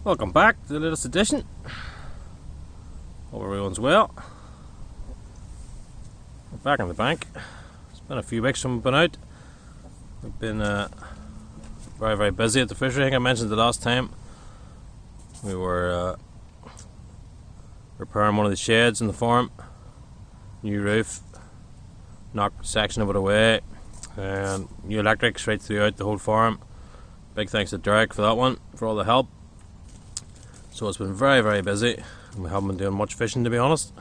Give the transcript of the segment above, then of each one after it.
Welcome back to the latest edition. Hope everyone's well. We're back on the bank. It's been a few weeks since we've been out. We've been very busy at the fishery. I think I mentioned the last time we were repairing one of the sheds in the farm. New roof, knocked a section of it away, and new electrics right throughout the whole farm. Big thanks to Derek for that one, for all the help. So it's been very busy, and we haven't been doing much fishing, to be honest,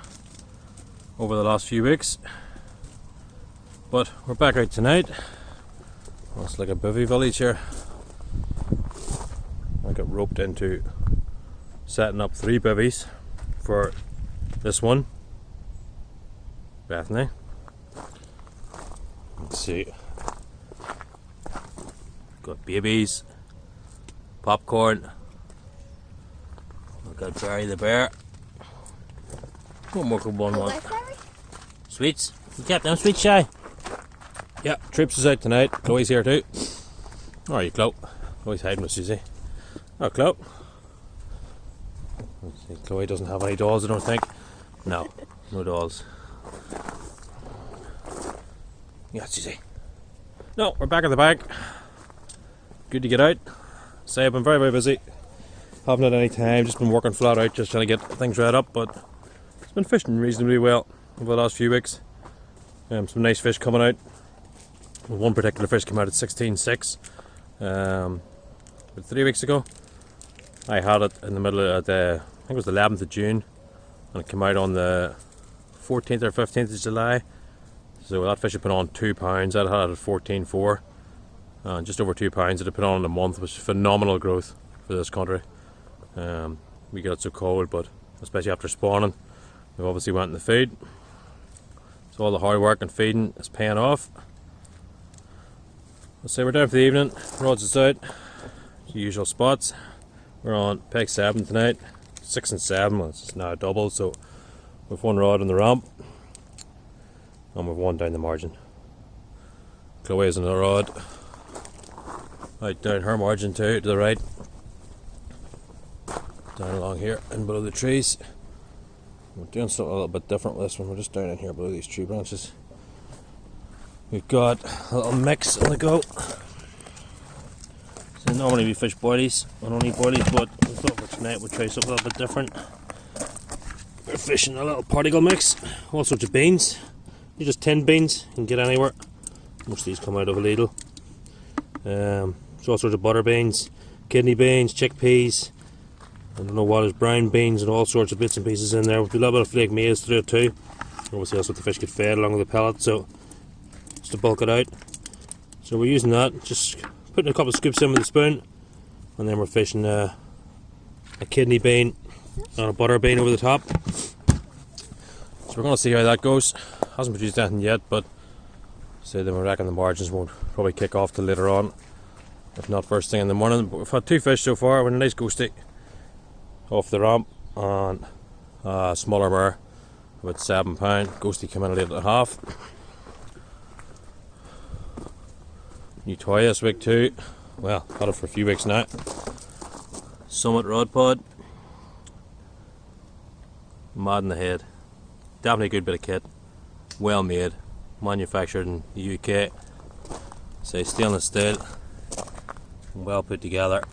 over the last few weeks. But we're back out tonight. Well, it's like a bivvy village here. I got roped into setting up 3 bivvies for this one, Bethany. Let's see. Got babies, popcorn. I've got Barry the bear. One more good one. Sweets. You kept them sweets, Shy? Yeah, Trips is out tonight. Chloe's here too. How are you, Chloe? Chloe's hiding with Susie. Oh, Chloe. Let's see. Chloe doesn't have any dolls, I don't think. No dolls. Yeah, Susie. No, we're back at the bank. Good to get out. Say I've been very busy. Haven't had any time, just been working flat out, just trying to get things right up, but it's been fishing reasonably well over the last few weeks. Some nice fish coming out. One particular fish came out at 16.6 about 3 weeks ago. I had it in the middle of I think it was the 11th of June, and it came out on the 14th or 15th of July. So that fish had put on 2 pounds. I had it at 14.4, just over 2 pounds. It had put on in a month, which is phenomenal growth for this country. We got so cold, but especially after spawning, we obviously went in the feed. So all the hard work and feeding is paying off. Let's say we're down for the evening. Rods is out. The usual spots. We're on peg 7 tonight. 6 and 7. Well, it's now a double, so we've 1 rod on the ramp, and we've 1 down the margin. Chloe's on the rod. Right down her margin too, to the right. Down along here and below the trees. We're doing something a little bit different with this one. We're just down in here below these tree branches. We've got a little mix on the go. So normally we fish boilies, and only boilies, but I thought for tonight we'll try something a little bit different. We're fishing a little particle mix, all sorts of beans. They're just tinned beans, you can get anywhere. Most of these come out of a Lidl. So all sorts of butter beans, kidney beans, chickpeas, I don't know what is, brown beans, and all sorts of bits and pieces in there. With a little bit of flake maize through it too. Obviously that's what the fish get fed along with the pellet, so just to bulk it out. So we're using that, just putting a couple of scoops in with a spoon, and then we're fishing a kidney bean and a butter bean over the top. So we're going to see how that goes. Hasn't produced anything yet, but say then we reckon the margins won't probably kick off till later on, if not first thing in the morning. But we've had 2 fish so far with a nice ghosty off the ramp, and a smaller bar, about 7 pound. Ghosty came in late at the half. New toy this week too. Well, had it for a few weeks now. Summit rod pod. Mad in the head. Definitely a good bit of kit. Well made. Manufactured in the UK. Say stainless steel. Well put together.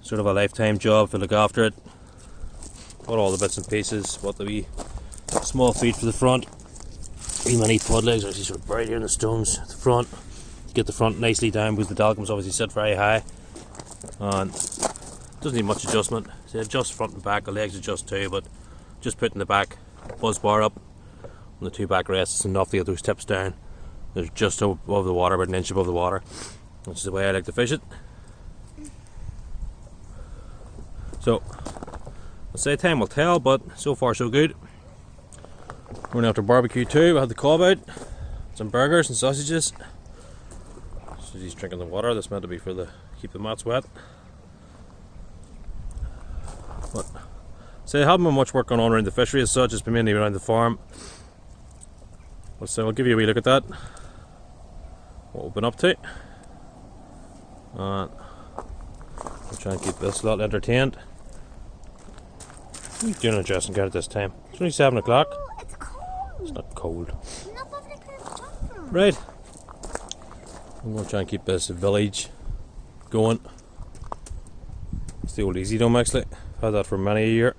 Sort of a lifetime job to look after it. Got all the bits and pieces. What the wee small feet for the front. Wee mini pod legs are actually sort of buried here in the stones at the front. Get the front nicely down because the dalgums obviously sit very high. And doesn't need much adjustment. So adjust front and back, the legs adjust too, but just putting the back buzz bar up on the 2 back rests is enough to get those tips down. They're just above the water, about 1 inch above the water. Which is the way I like to fish it. So, I'll say time will tell, but so far so good. We're going after barbecue too. We had the cob out, some burgers and sausages. Susie's drinking the water. That's meant to be for the keep the mats wet. But so there haven't been much work going on around the fishery as such. It's been mainly around the farm. But so I'll give you a wee look at that. What we've been up to. I'll try and keep this lot entertained. What are you doing adjusting guard at this time? It's only 7 o'clock. Oh, it's cold. It's not cold. Not lovely bathroom. Right. I'm going to try and keep this village going. It's the old Easy Dome actually. I've had that for many a year.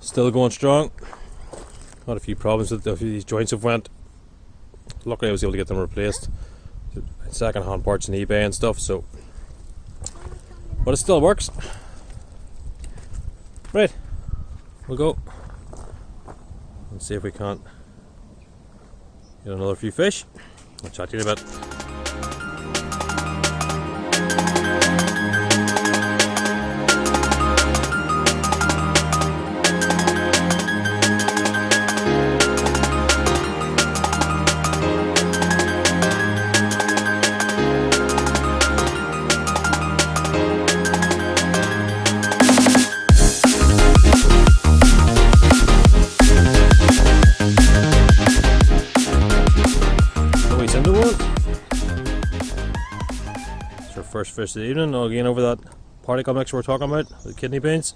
Still going strong. Had a few problems with a few of these joints have went. Luckily I was able to get them replaced. Second hand parts on eBay and stuff, so. But it still works. Right. We'll go and see if we can't get another few fish. I'll chat to you in a bit. First fish of the evening, again over that particle mix we're talking about, the kidney beans.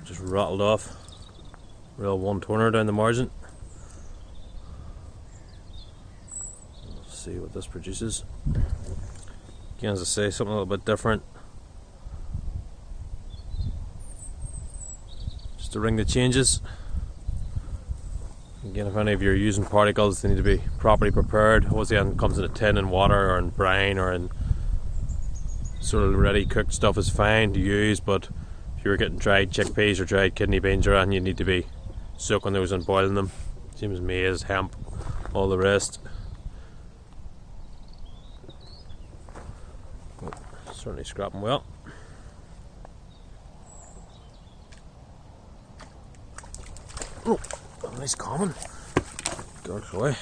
Just rattled off, real one turner down the margin. Let's see what this produces. Again, as I say, something a little bit different. Just a ring that changes. Again, if any of you are using particles, they need to be properly prepared. Obviously, it comes in a tin and water or in brine or in sort of ready cooked stuff is fine to use, but if you're getting dried chickpeas or dried kidney beans around, you need to be soaking those and boiling them. Same as maize, hemp, all the rest. Certainly scrapping well. Oh. Nice common. Dark away.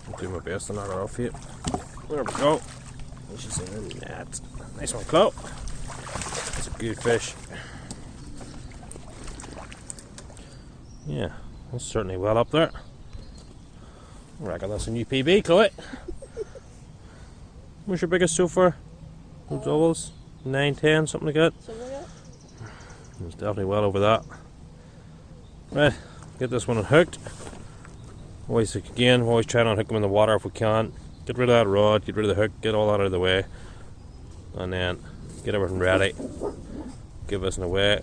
I'll do my best to knock it off here. There we go. She's in the net. Nice one, Chloe. That's a good fish. Yeah, that's certainly well up there. I reckon that's a new PB, Chloe. What's your biggest so far? Those doubles? 9, 10, something like that. It's definitely well over that. Right, get this one unhooked. Always try and unhook them in the water if we can. Get rid of that rod, get rid of the hook, get all that out of the way, and then get everything ready. Give us an away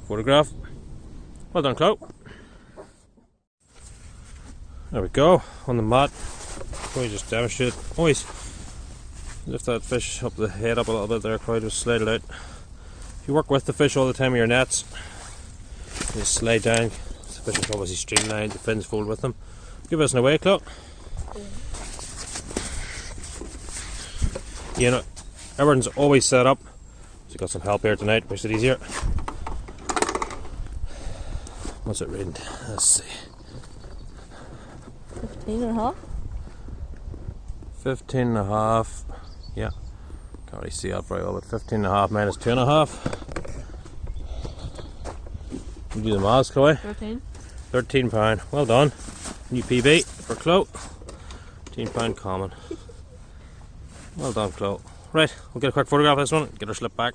photograph. Well done, Chloe. There we go, on the mat. We just demonstrate. Always lift that fish up the head up a little bit there, Chloe, just slide it out. If you work with the fish all the time in your nets, you just slide down. The fish is obviously streamlined, the fins fold with them. Give us an away, Chloe. You know, everything's always set up. So you got some help here tonight, makes it easier. What's it reading? Let's see. 15.5. 15.5. Yeah, can't really see that very well, but 15.5 minus 2.5. You do the maths, Chloe. 13. £13. Well done. New PB for Chloe. £13 common. Well done, Chloe. Right, we'll get a quick photograph of this one, get her slip back.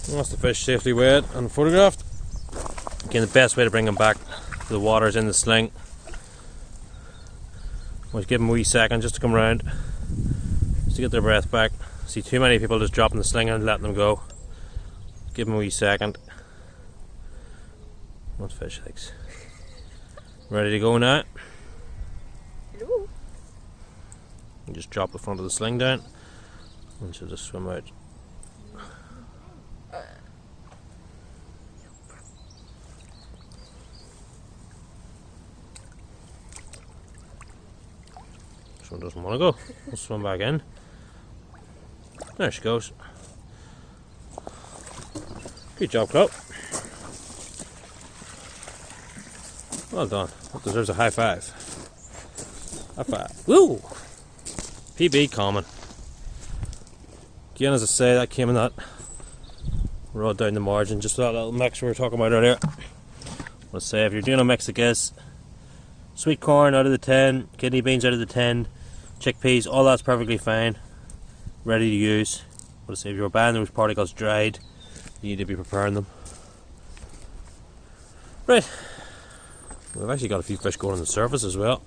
That's the fish safely weighed and photographed. Again, the best way to bring them back to the water is in the sling. We'll give them a wee second just to come round, just to get their breath back. See too many people just dropping the sling and letting them go. Give them a wee second. What fish likes? Ready to go now? Hello. You just drop the front of the sling down and she'll just swim out. This one doesn't want to go. We'll swim back in. There she goes. Good job, Chloe. Well done. That deserves a high five. High five. Woo! PB common. Again, as I say, that came in that rod down the margin, just that little mix we were talking about earlier. Let's say if you're doing a mix of this, sweet corn out of the tin, kidney beans out of the tin, chickpeas, all that's perfectly fine, ready to use. But say if you're buying those particles dried, you need to be preparing them. Right, we've actually got a few fish going on the surface as well.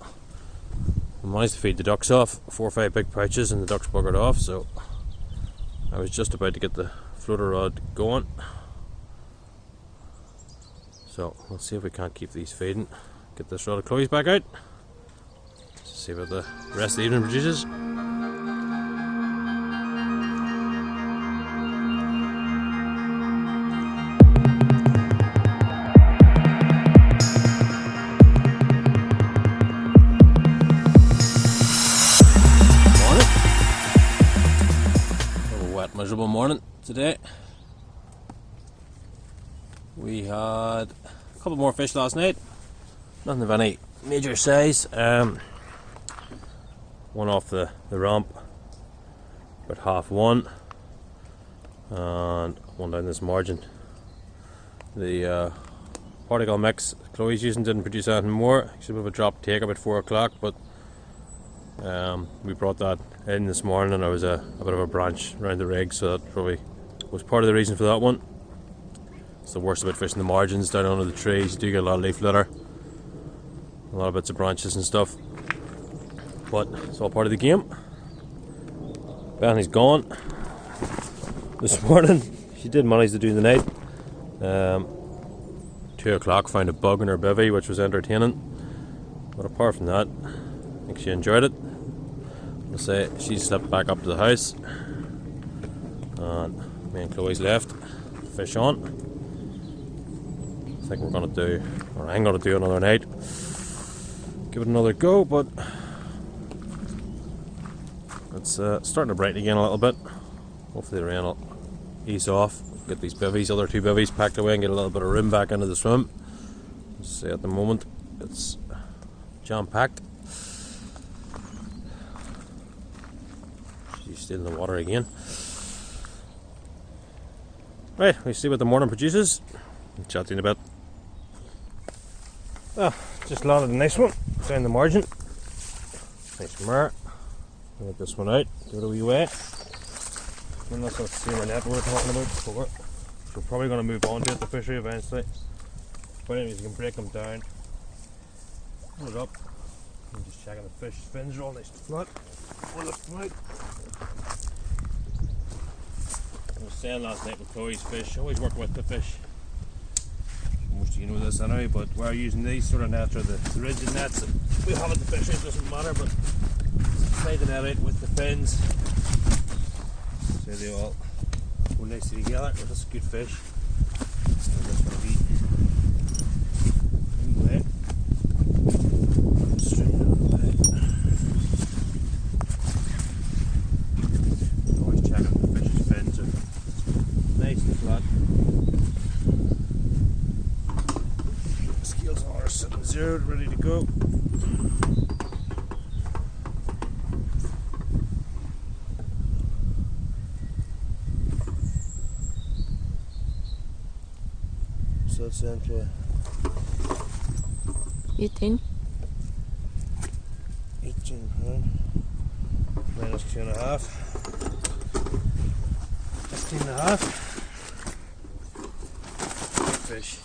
I managed to feed the ducks off, 4 or 5 big pouches, and the ducks buggered off, so I was just about to get the floater rod going. So let's see if we can't keep these feeding. Get this rod of Chloe's back out. See what the rest of the evening produces. Miserable morning today. We had a couple more fish last night, nothing of any major size. One off the ramp, about 1/2, and one down this margin. The particle mix Chloe's using didn't produce anything more. She have a drop take about 4 o'clock, but we brought that in this morning, and there was a bit of a branch around the rig, so that probably was part of the reason for that one. It's the worst about fishing the margins down under the trees. You do get a lot of leaf litter, a lot of bits of branches and stuff, but it's all part of the game. Bethany's gone this morning. She did manage to do the night. 2 o'clock, found a bug in her bivvy, which was entertaining, but apart from that, I think she enjoyed it. I'll say she slept back up to the house, and me and Chloe's left to fish on. I think we're gonna do, or I'm gonna do another night, give it another go, but it's starting to brighten again a little bit. Hopefully the rain will ease off, get these bivvies, other 2 bivvies packed away, and get a little bit of room back into the swim. See, at the moment it's jam packed. She's still in the water again. Right, we see what the morning produces. I'll chat to you in a bit. Just landed a nice one down the margin. Nice mare. I'll get this one out, give it a wee way. And that's what the net we were talking about before. So we're probably going to move on to it, the fishery eventually. But anyways, you can break them down, pull it up, and just checking the fish fins are all nice and flat. On the flat. I was saying last night with Chloe's fish, always work with the fish. Most of you know this anyway, but we're using these sort of nets, or the rigid nets that we have at the fishery. It doesn't matter, but slide the net out with the fins, so they all go nicely together. Well, that's a good fish. So this will be wet. Straight out of the bed. Always check if the fish's fins are nice and flat. The scales are sitting zeroed, ready to go. So that's down to 18. £18 minus 2.5, 15.5. Fish,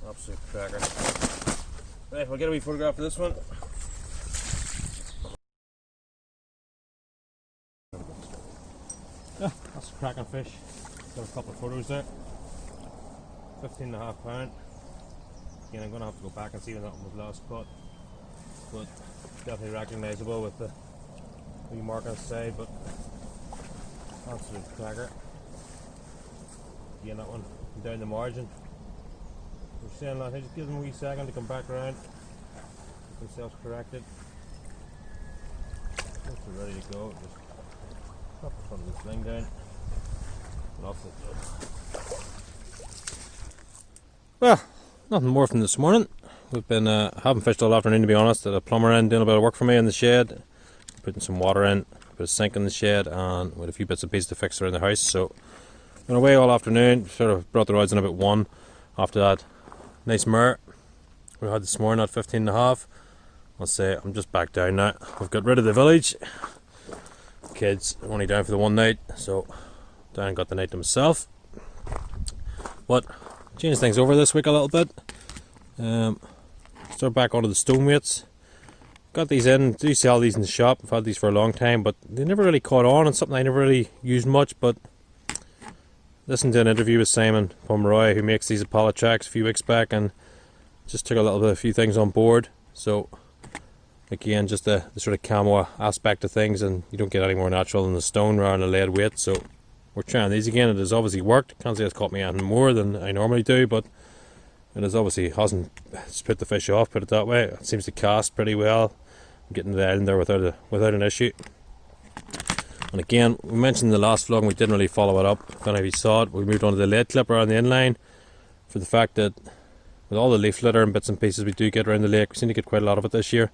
absolute cracker. Right, we'll get a wee photograph of this one. Yeah, that's a cracking fish. Got a couple of photos there. £15.5. Again, I'm going to have to go back and see when that one was last caught, but definitely recognisable with the wee mark on the side, but absolute cracker. Again, that one down the margin. We're saying that, just give them a wee second to come back around, get themselves corrected. Once they're ready to go, just drop the front of the sling down and off they go. Well, nothing more from this morning. We've been haven't fished all afternoon, to be honest. Had a plumber in doing a bit of work for me in the shed, putting some water in, put a sink in the shed, and with a few bits and pieces to fix around the house. So Been away all afternoon, sort of brought the rods in about 1 after that. Nice mare we had this morning at 15.5. I'll say I'm just back down now. I've got rid of the village. Kids are only down for the one night, so down and got the night to myself. But changed things over this week a little bit. Start back onto the stone weights. Got these in, do sell these in the shop. I've had these for a long time, but they never really caught on, and something I never really used much. But listened to an interview with Simon Pomeroy, who makes these at Tracks a few weeks back, and just took a few things on board. So again, just the sort of camo aspect of things, and you don't get any more natural than the stone rather than the lead weight. So we're trying these again. It has obviously worked. Can't say it's caught me anything more than I normally do, but it has obviously hasn't spit the fish off, put it that way. It seems to cast pretty well. I'm getting to the island there without an issue. And again, we mentioned in the last vlog, and we didn't really follow it up. I don't know if you saw it. We moved on to the lead clipper on the inline for the fact that with all the leaf litter and bits and pieces we do get around the lake, we seem to get quite a lot of it this year.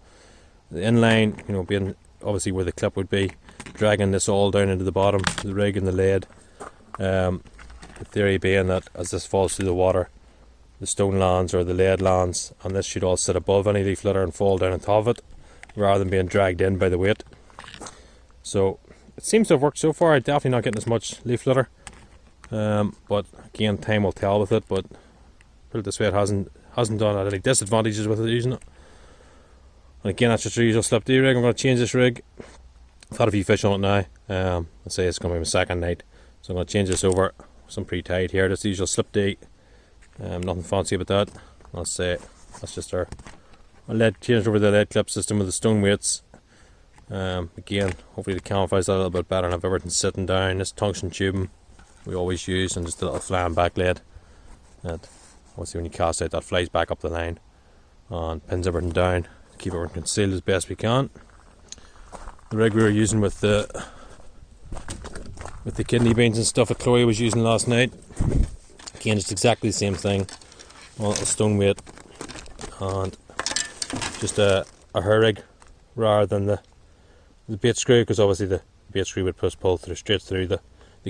The inline, being obviously where the clip would be, dragging this all down into the bottom, the rig and the lead. The theory being that as this falls through the water, the stone lands or the lead lands, and this should all sit above any leaf litter and fall down on top of it, rather than being dragged in by the weight. So it seems to have worked so far. I'm definitely not getting as much leaf litter, but again, time will tell with it. But put it this way, it hasn't done any disadvantages with it using it. And again, that's just a usual slip D rig. I'm going to change this rig. I've had a few fish on it now. I'd say it's going to be my second night, so I'm going to change this over. Some pre-tied here. That's the usual slip D. Nothing fancy about that. I'll say that's just our lead, changed over the lead clip system with the stone weights. Again, hopefully the camouflage that a little bit better, and have everything sitting down. This tungsten tubing we always use, and just a little flying back lead. And obviously when you cast out, that flies back up the line and pins everything down to keep everything concealed as best we can. The rig we were using with the kidney beans and stuff that Chloe was using last night. Again, it's exactly the same thing. A little stone weight and just a her rig rather than the bait screw, because obviously the bait screw would pull straight through the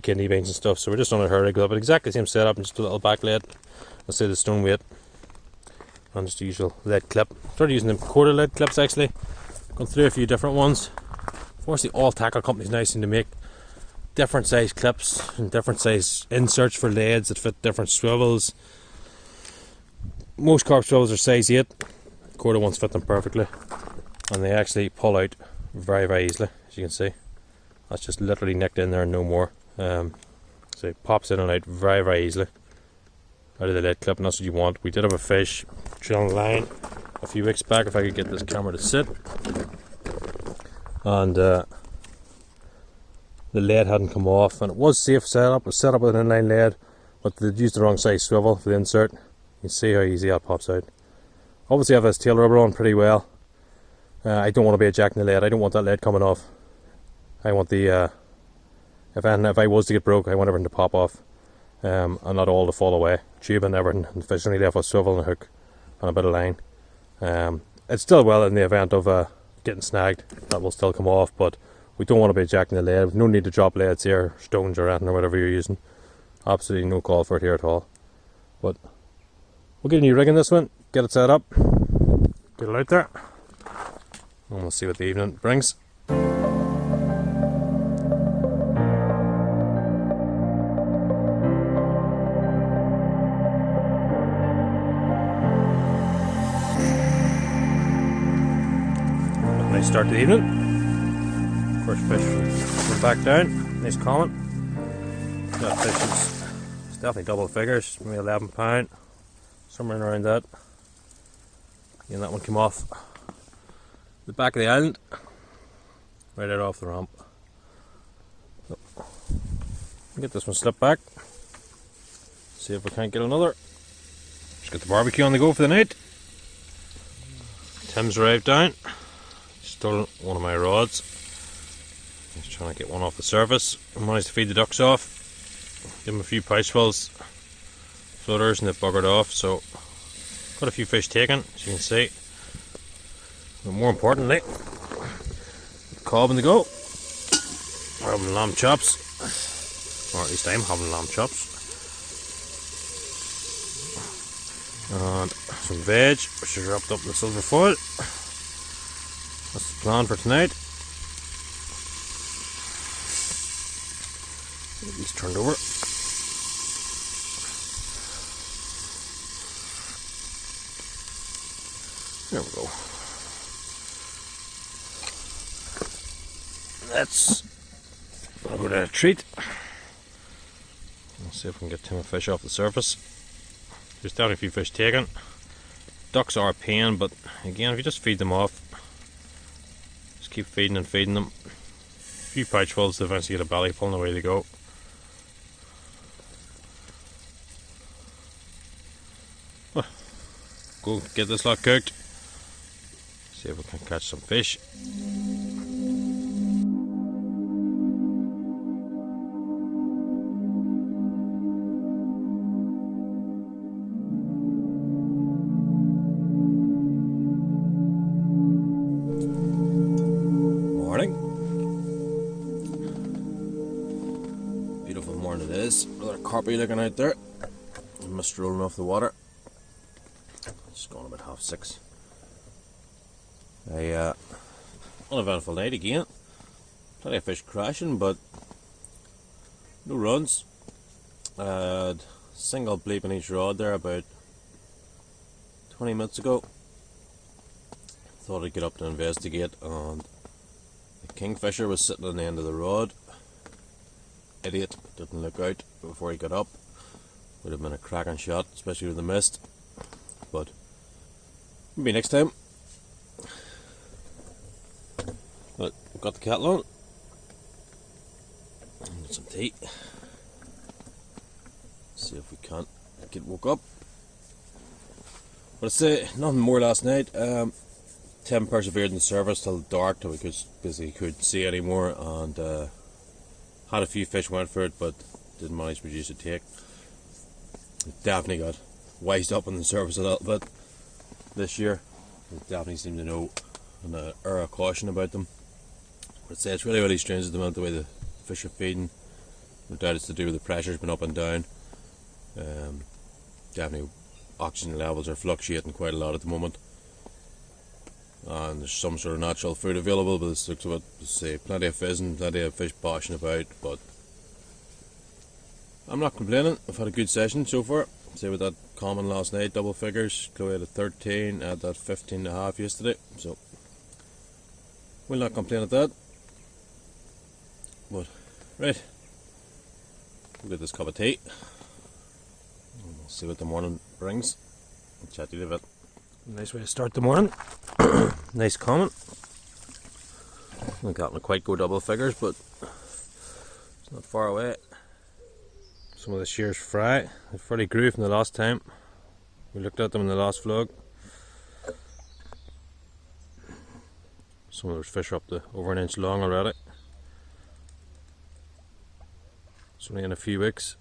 kidney beans and stuff. So we're just on a her rig, but exactly the same setup, and just a little back lead. Let's say the stone weight and just the usual lead clip. Started using the quarter lead clips actually. Gone through a few different ones. Fortunately, all tackle companies now seem to make different size clips and different size inserts for leads that fit different swivels. Most carp swivels are size 8. Quarter ones fit them perfectly, and they actually pull out very, very easily, as you can see. That's just literally nicked in there and no more. So it pops in and out very, very easily out of the lead clip, and that's what you want. We did have a fish trailing line a few weeks back, if I could get this camera to sit, and the lead hadn't come off, and it was safe setup. It was set up with an inline lead, but they used the wrong size swivel for the insert. You can see how easy that pops out. Obviously I have this tail rubber on pretty well. I don't want to be ejecting the lead. I don't want that lead coming off. I want the if I was to get broke, I want everything to pop off, and not all to fall away. Tube and everything, and the fish only left with swivel and a hook and a bit of line. It's still well in the event of getting snagged, that will still come off, but we don't want to be ejecting the lead. No need to drop leads here, stones or anything, or whatever you're using. Absolutely no call for it here at all. But we'll get a new rig in this one, get it set up, get it out there, and we'll see what the evening brings. Nice start to the evening. First fish from back down. Nice comment. That fish is definitely double figures, maybe 11 pound, somewhere around that. And that one came off the back of the island, right out off the ramp. So, get this one slipped back. See if we can't get another. Just got the barbecue on the go for the night. Tim's arrived down. Stole one of my rods. He's trying to get one off the surface. I managed to feed the ducks off. Give them a few pouch fills, floaters, and they've buggered off. So, got a few fish taken, as you can see. But more importantly, cob on the go. We're having lamb chops. or at least I'm having lamb chops. And some veg, which is wrapped up in the silver foil. That's the plan for tonight. Get these turned over. There we go. That's a good treat. Let's see if we can get Tim a fish off the surface. There's definitely a few fish taken. Ducks are a pain, but again, if you just feed them off, just keep feeding and feeding them. A few pouchfuls to eventually get a belly full and away they go. Well, go get this lot cooked. See if we can catch some fish. Beautiful morning it is. Another carpy looking out there. Mist rolling off the water. It's going about 6:30. Uneventful night again. Plenty of fish crashing, but no runs. Single bleep in each rod there about 20 minutes ago. Thought I'd get up to investigate, and the kingfisher was sitting on the end of the rod. Idiot, didn't look out before he got up. Would have been a cracking shot, especially with the mist. But maybe next time. But we've got the kettle on. Get some tea. See if we can't get woke up. But I'd say nothing more last night. Tim persevered in the service till dark, till we could see anymore, and had a few fish went for it, but didn't manage to produce a take. Definitely got wised up on the service a little bit this year. They definitely seem to know an air of caution about them. But I'd say it's really strange at the moment the way the fish are feeding. No doubt it's to do with the pressure's been up and down. Definitely oxygen levels are fluctuating quite a lot at the moment. And there's some sort of natural food available, but it's looks of it, say, plenty of fizzing, plenty of fish boshing about, but I'm not complaining. I've had a good session so far. Say with that common last night, double figures, Chloe had a 13, I had that 15.5 yesterday, so we'll not complain at that. But right, we'll get this cup of tea and we'll see what the morning brings. I'll chat to you in a bit. Nice way to start the morning. Nice comment. I've gotten quite go double figures, but it's not far away. Some of the shears fry. They fairly grew from the last time. We looked at them in the last vlog. Some of those fish are up to over an inch long already. It's only in a few weeks.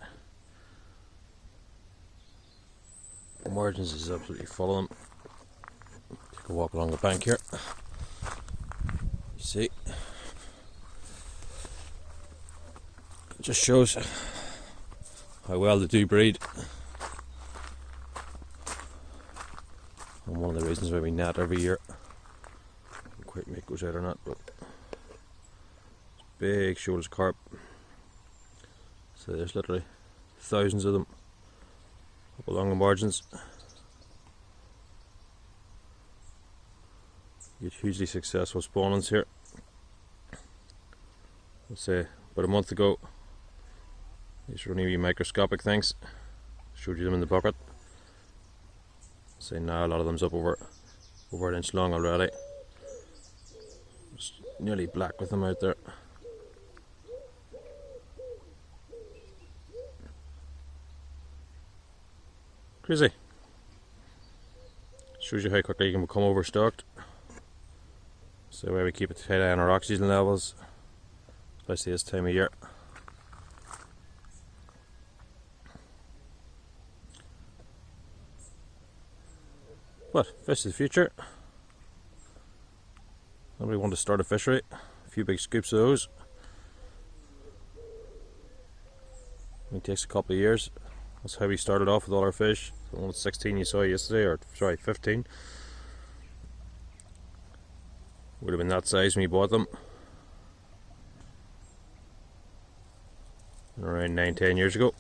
The margins is absolutely full of them. Take a walk along the bank here. You see, it just shows how well they do breed, and one of the reasons why we net every year. I don't quite make goes out or not, but it's big shoals carp. So there's literally thousands of them up along the margins. You get hugely successful spawnings here. Let's say about a month ago, these were only wee microscopic things. Showed you them in the bucket. Say now a lot of them's up over an inch long already. It's nearly black with them out there. Crazy. Shows you how quickly you can become overstocked. So why we keep a tight eye on our oxygen levels, especially this time of year. But fish of the future. Nobody want to start a fishery. A few big scoops of those. It takes a couple of years. That's how we started off with all our fish. The one at 16 you saw yesterday, or sorry, 15. Would have been that size when we bought them. Around 9-10 years ago.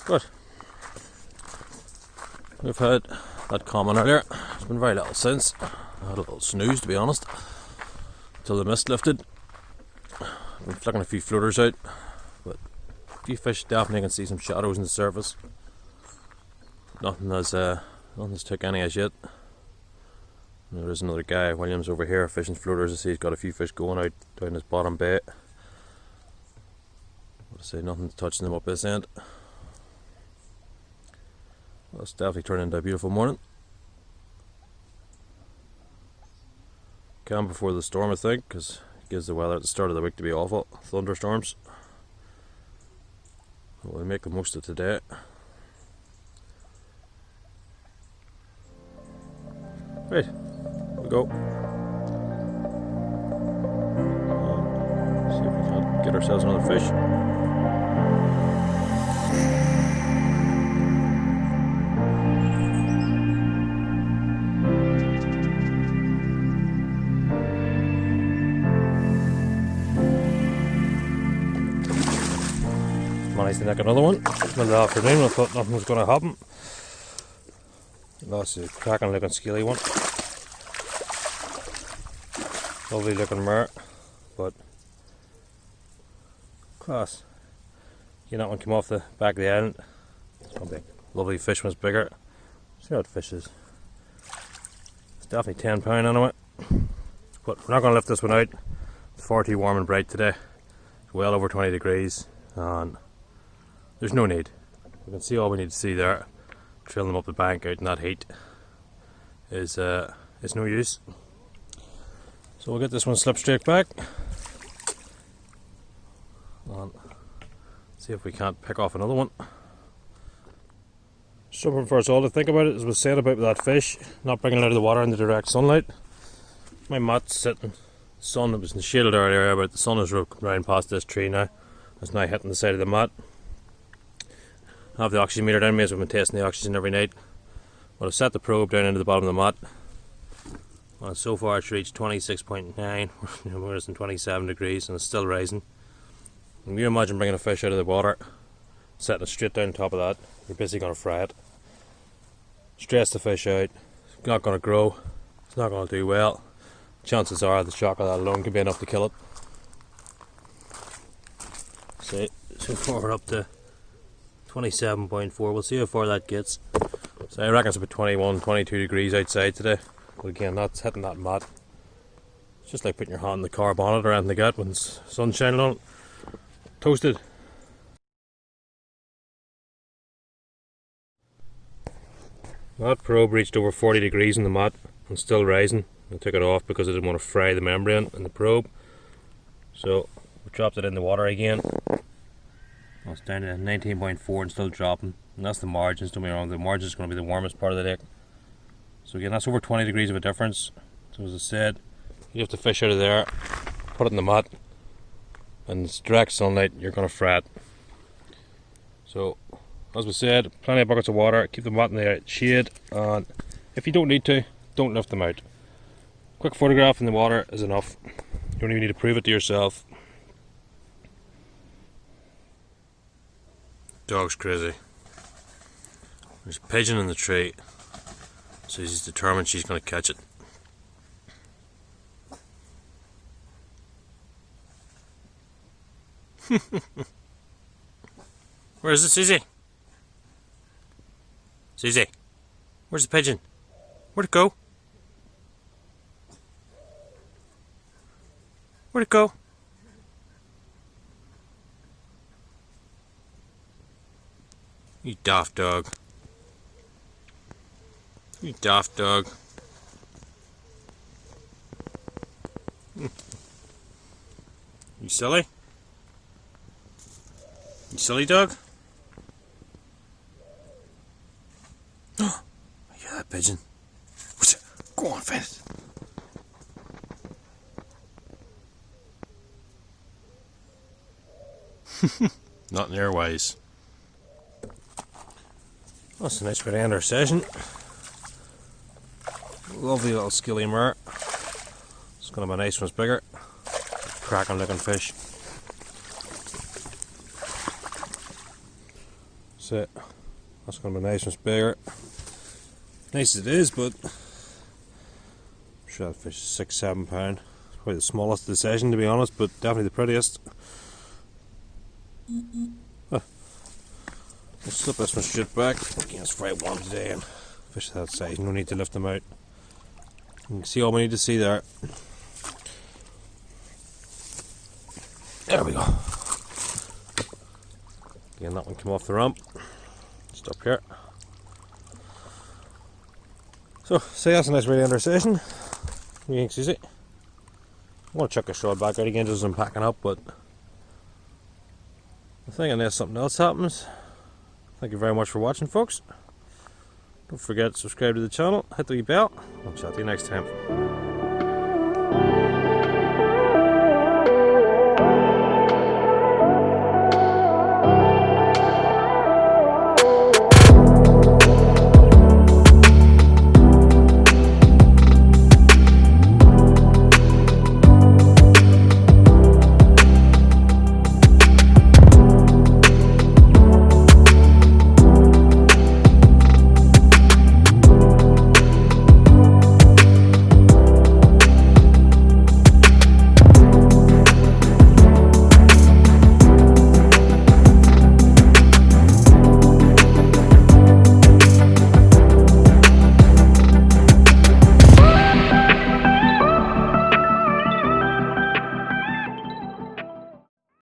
But we've had that comment earlier. It's been very little since. I had a little snooze, to be honest, until the mist lifted. Been flicking a few floaters out, but a few fish definitely can see some shadows in the surface. Nothing has took any as yet. There is another guy, Williams, over here fishing floaters. I see he's got a few fish going out down his bottom bay. But I say nothing's touching them up this end. Well, it's definitely turned into a beautiful morning. Calm before the storm, I think, because it gives the weather at the start of the week to be awful. Thunderstorms. We'll make the most of today. Right, here we go. See if we can get ourselves another fish. Managed to nick another one in the afternoon. I thought nothing was going to happen. That's a cracking looking scaly one. Lovely looking mare, but class. You know, that one came off the back of the island. It's gonna be a lovely fish when it's bigger. See how it fishes. It's definitely £10 anyway. But we're not going to lift this one out. It's far too warm and bright today. It's well over 20 degrees and there's no need. We can see all we need to see there. Trailing them up the bank out in that heat is no use. So we'll get this one slipped straight back and see if we can't pick off another one. Something for us all to think about, as was said about that fish, not bringing it out of the water in the direct sunlight. My mat's sitting, the sun, it was in the shaded earlier, but the sun is round past this tree now. It's now hitting the side of the mat. I have the oxygen meter down me, so I've been testing the oxygen every night. But I've set the probe down into the bottom of the mat. Well, so far it's reached 26.9, we're in 27 degrees and it's still rising. Can you imagine bringing a fish out of the water, setting it straight down top of that? You're basically going to fry it. Stress the fish out, it's not going to grow, it's not going to do well. Chances are the shock of that alone can be enough to kill it. So far we're up to 27.4, we'll see how far that gets. So I reckon it's about 21, 22 degrees outside today. But again, that's hitting that mat. It's just like putting your hand in the car bonnet or anything like that when the sun's shining on it. Toasted. That probe reached over 40 degrees in the mat and still rising. I took it off because I didn't want to fry the membrane in the probe. So we dropped it in the water again. It's down to 19.4 and still dropping. And that's the margins, don't be wrong, the margins is going to be the warmest part of the deck. So again, that's over 20 degrees of a difference. So as I said, you have to fish out of there, put it in the mat, and it's direct sunlight, you're going to fry it. So, as we said, plenty of buckets of water, keep the mat in the shade, and if you don't need to, don't lift them out. Quick photograph in the water is enough. You don't even need to prove it to yourself. Dog's crazy. There's a pigeon in the tree, so she's determined she's going to catch it. Where is it, Susie? Susie, where's the pigeon? Where'd it go? Where'd it go? You daft dog. You daft dog. You silly? You silly dog? Oh, I hear that pigeon. Go Go on, Finn. Not in their ways. That's a nice way to end our session. Lovely little skilly mare. It's going to be nice ones bigger. Cracking looking fish. That's it. That's going to be nice ones bigger. Nice as it is, but I'm sure that fish is 6-7 pound. It's probably the smallest of the session, to be honest, but definitely the prettiest. Oh. Let's slip this one straight back. Again, it's very warm today, and fish that size, no need to lift them out. You can see all we need to see there. There we go. Again, that one came off the ramp. Just up here. So, that's a nice way to end our session. What do you think, Susie? I'm going to chuck a shot back out again just as I'm packing up, but I think unless something else happens. Thank you very much for watching, folks. Don't forget to subscribe to the channel, hit the wee bell. I'll chat to you next time.